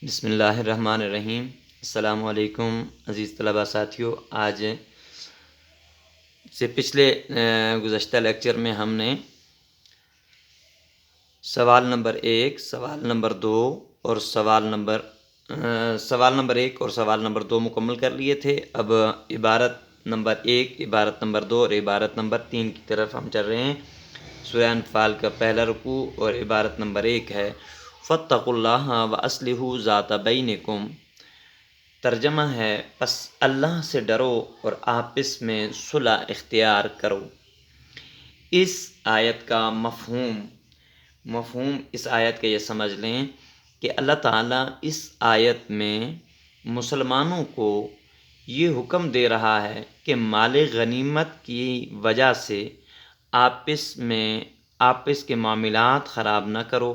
بسم اللہ الرحمن الرحیم۔ السلام علیکم عزیز طلبہ ساتھیوں، آج سے پچھلے گزشتہ لیکچر میں ہم نے سوال نمبر 1، سوال نمبر 2 اور سوال نمبر 1 اور سوال نمبر 2 مکمل کر لیے تھے۔ اب عبارت نمبر 1، عبارت نمبر 2 اور عبارت نمبر 3 کی طرف ہم چل رہے ہیں۔ سورہ انفال کا پہلا رکوع اور عبارت نمبر 1 ہے فاتقوا اللہ واصلحوا ذات بینکم۔ ترجمہ ہے پس اللہ سے ڈرو اور آپس میں صلح اختیار کرو۔ اس آیت کا مفہوم اس آیت کا یہ سمجھ لیں کہ اللہ تعالیٰ اس آیت میں مسلمانوں کو یہ حکم دے رہا ہے کہ مال غنیمت کی وجہ سے آپس کے معاملات خراب نہ کرو،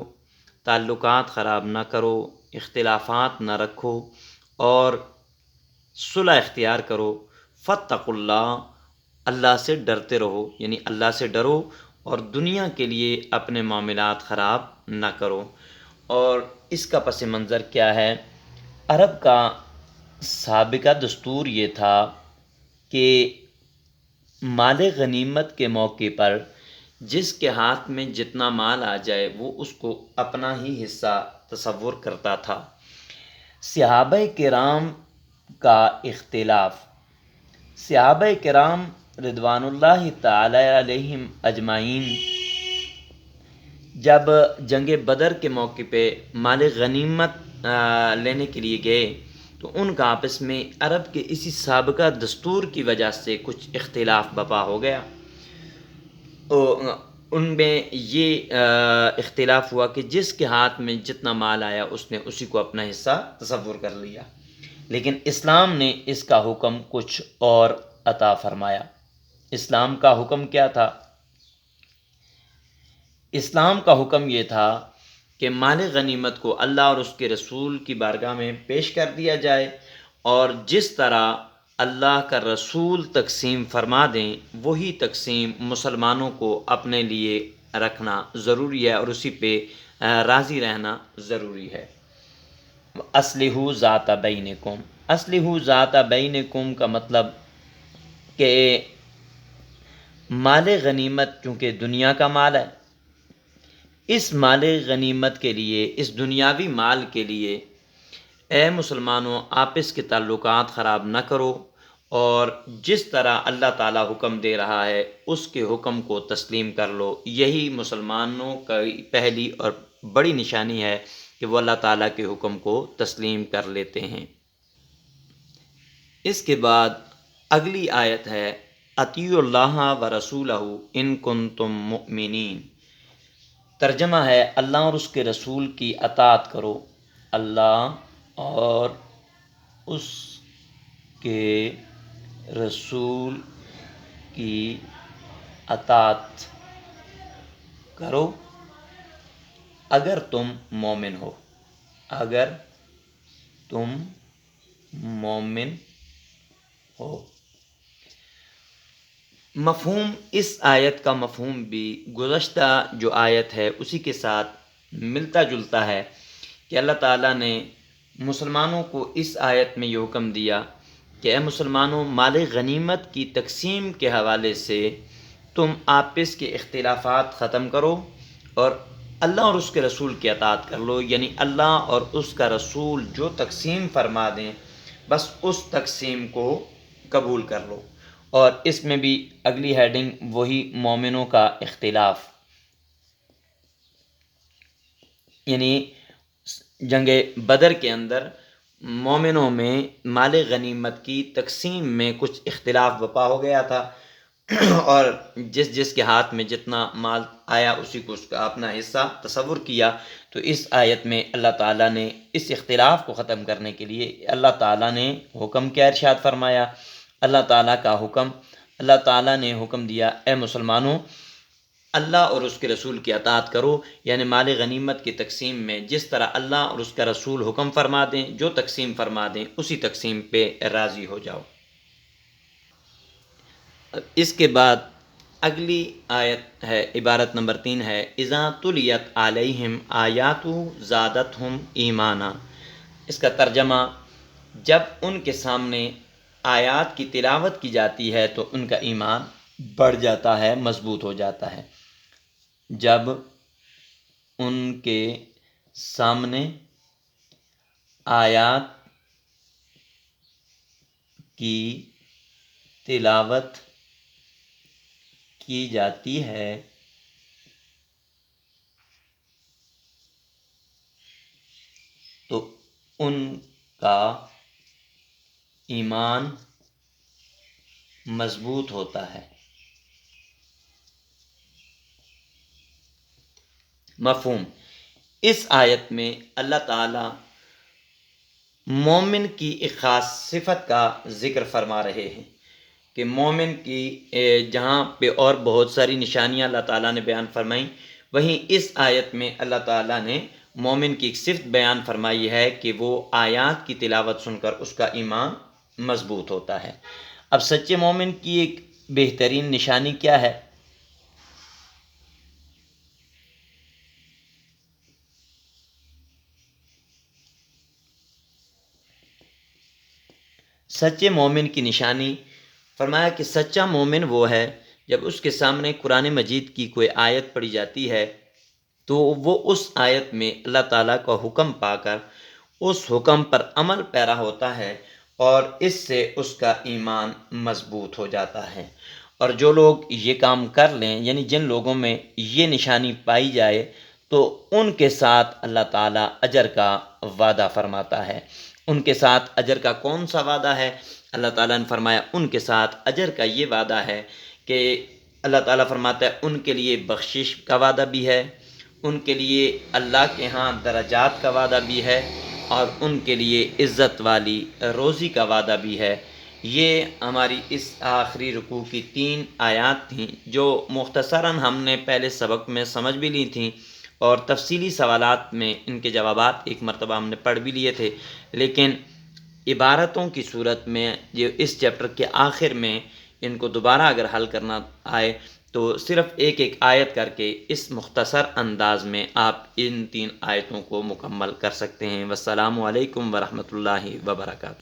تعلقات خراب نہ کرو، اختلافات نہ رکھو اور صلح اختیار کرو۔ فاتقوا اللہ، اللہ سے ڈرتے رہو، یعنی اللہ سے ڈرو اور دنیا کے لیے اپنے معاملات خراب نہ کرو۔ اور اس کا پس منظر کیا ہے؟ عرب کا سابقہ دستور یہ تھا کہ مال غنیمت کے موقع پر جس کے ہاتھ میں جتنا مال آ جائے وہ اس کو اپنا ہی حصہ تصور کرتا تھا۔ صحابہ کرام کا اختلاف، صحابہ کرام رضوان اللہ تعالی علیہم اجمعین جب جنگ بدر کے موقع پہ مال غنیمت لینے کے لیے گئے تو ان کا آپس میں عرب کے اسی سابقہ دستور کی وجہ سے کچھ اختلاف برپا ہو گیا۔ ان میں یہ اختلاف ہوا کہ جس کے ہاتھ میں جتنا مال آیا اس نے اسی کو اپنا حصہ تصور کر لیا، لیکن اسلام نے اس کا حکم کچھ اور عطا فرمایا۔ اسلام کا حکم کیا تھا؟ اسلام کا حکم یہ تھا کہ مال غنیمت کو اللہ اور اس کے رسول کی بارگاہ میں پیش کر دیا جائے اور جس طرح اللہ کا رسول تقسیم فرما دیں وہی تقسیم مسلمانوں کو اپنے لیے رکھنا ضروری ہے اور اسی پہ راضی رہنا ضروری ہے۔ اصلحوا ذات بینکم، اصلحوا ذات بینکم کا مطلب کہ مال غنیمت چونکہ دنیا کا مال ہے، اس مال غنیمت کے لیے، اس دنیاوی مال کے لیے اے مسلمانوں آپس کے تعلقات خراب نہ کرو اور جس طرح اللہ تعالیٰ حکم دے رہا ہے اس کے حکم کو تسلیم کر لو۔ یہی مسلمانوں کی پہلی اور بڑی نشانی ہے کہ وہ اللہ تعالیٰ کے حکم کو تسلیم کر لیتے ہیں۔ اس کے بعد اگلی آیت ہے اطیعوا اللہ و رسولہ ان کنتم مؤمنین۔ ترجمہ ہے اللہ اور اس کے رسول کی اطاعت کرو، اللہ اور اس کے رسول کی اطاعت کرو اگر تم مومن ہو، اگر تم مومن ہو۔ مفہوم اس آیت کا مفہوم بھی گزشتہ جو آیت ہے اسی کے ساتھ ملتا جلتا ہے کہ اللہ تعالیٰ نے مسلمانوں کو اس آیت میں یہ حکم دیا کہ اے مسلمانوں مال غنیمت کی تقسیم کے حوالے سے تم آپس کے اختلافات ختم کرو اور اللہ اور اس کے رسول کی اطاعت کر لو، یعنی اللہ اور اس کا رسول جو تقسیم فرما دیں بس اس تقسیم کو قبول کر لو۔ اور اس میں بھی اگلی ہیڈنگ وہی مومنوں کا اختلاف، یعنی جنگ بدر کے اندر مومنوں میں مال غنیمت کی تقسیم میں کچھ اختلاف برپا ہو گیا تھا اور جس کے ہاتھ میں جتنا مال آیا اسی کو اس کا اپنا حصہ تصور کیا۔ تو اس آیت میں اللہ تعالیٰ نے اس اختلاف کو ختم کرنے کے لیے اللہ تعالیٰ نے حکم کیا ارشاد فرمایا؟ اللہ تعالیٰ کا حکم، اللہ تعالیٰ نے حکم دیا اے مسلمانوں اللہ اور اس کے رسول کی اطاعت کرو، یعنی مال غنیمت کی تقسیم میں جس طرح اللہ اور اس کا رسول حکم فرما دیں، جو تقسیم فرما دیں اسی تقسیم پہ راضی ہو جاؤ۔ اس کے بعد اگلی آیت ہے عبارت نمبر 3 ہے اذا تلیت علیہم آیات زادتہم ایمانا۔ اس کا ترجمہ، جب ان کے سامنے آیات کی تلاوت کی جاتی ہے تو ان کا ایمان بڑھ جاتا ہے، مضبوط ہو جاتا ہے۔ جب ان کے سامنے آیات کی تلاوت کی جاتی ہے تو ان کا ایمان مضبوط ہوتا ہے۔ مفہوم: اس آیت میں اللہ تعالی مومن کی ایک خاص صفت کا ذکر فرما رہے ہیں کہ مومن کی جہاں پہ اور بہت ساری نشانیاں اللہ تعالیٰ نے بیان فرمائیں، وہیں اس آیت میں اللہ تعالیٰ نے مومن کی ایک صفت بیان فرمائی ہے کہ وہ آیات کی تلاوت سن کر اس کا ایمان مضبوط ہوتا ہے۔ اب سچے مومن کی ایک بہترین نشانی کیا ہے؟ سچے مومن کی نشانی فرمایا کہ سچا مومن وہ ہے جب اس کے سامنے قرآن مجید کی کوئی آیت پڑھی جاتی ہے تو وہ اس آیت میں اللہ تعالیٰ کا حکم پا کر اس حکم پر عمل پیرا ہوتا ہے اور اس سے اس کا ایمان مضبوط ہو جاتا ہے۔ اور جو لوگ یہ کام کر لیں، یعنی جن لوگوں میں یہ نشانی پائی جائے تو ان کے ساتھ اللہ تعالیٰ اجر کا وعدہ فرماتا ہے۔ ان کے ساتھ اجر کا کون سا وعدہ ہے؟ اللہ تعالیٰ نے فرمایا ان کے ساتھ اجر کا یہ وعدہ ہے کہ اللہ تعالیٰ فرماتا ہے ان کے لیے بخشش کا وعدہ بھی ہے، ان کے لیے اللہ کے ہاں درجات کا وعدہ بھی ہے، اور ان کے لیے عزت والی روزی کا وعدہ بھی ہے۔ یہ ہماری اس آخری رکوع کی 3 آیات تھیں جو مختصراً ہم نے پہلے سبق میں سمجھ بھی لی تھیں، اور تفصیلی سوالات میں ان کے جوابات ایک مرتبہ ہم نے پڑھ بھی لیے تھے، لیکن عبارتوں کی صورت میں جو اس چیپٹر کے آخر میں ان کو دوبارہ اگر حل کرنا آئے تو صرف ایک ایک آیت کر کے اس مختصر انداز میں آپ ان 3 آیتوں کو مکمل کر سکتے ہیں۔ والسلام علیکم ورحمۃ اللہ وبرکاتہ۔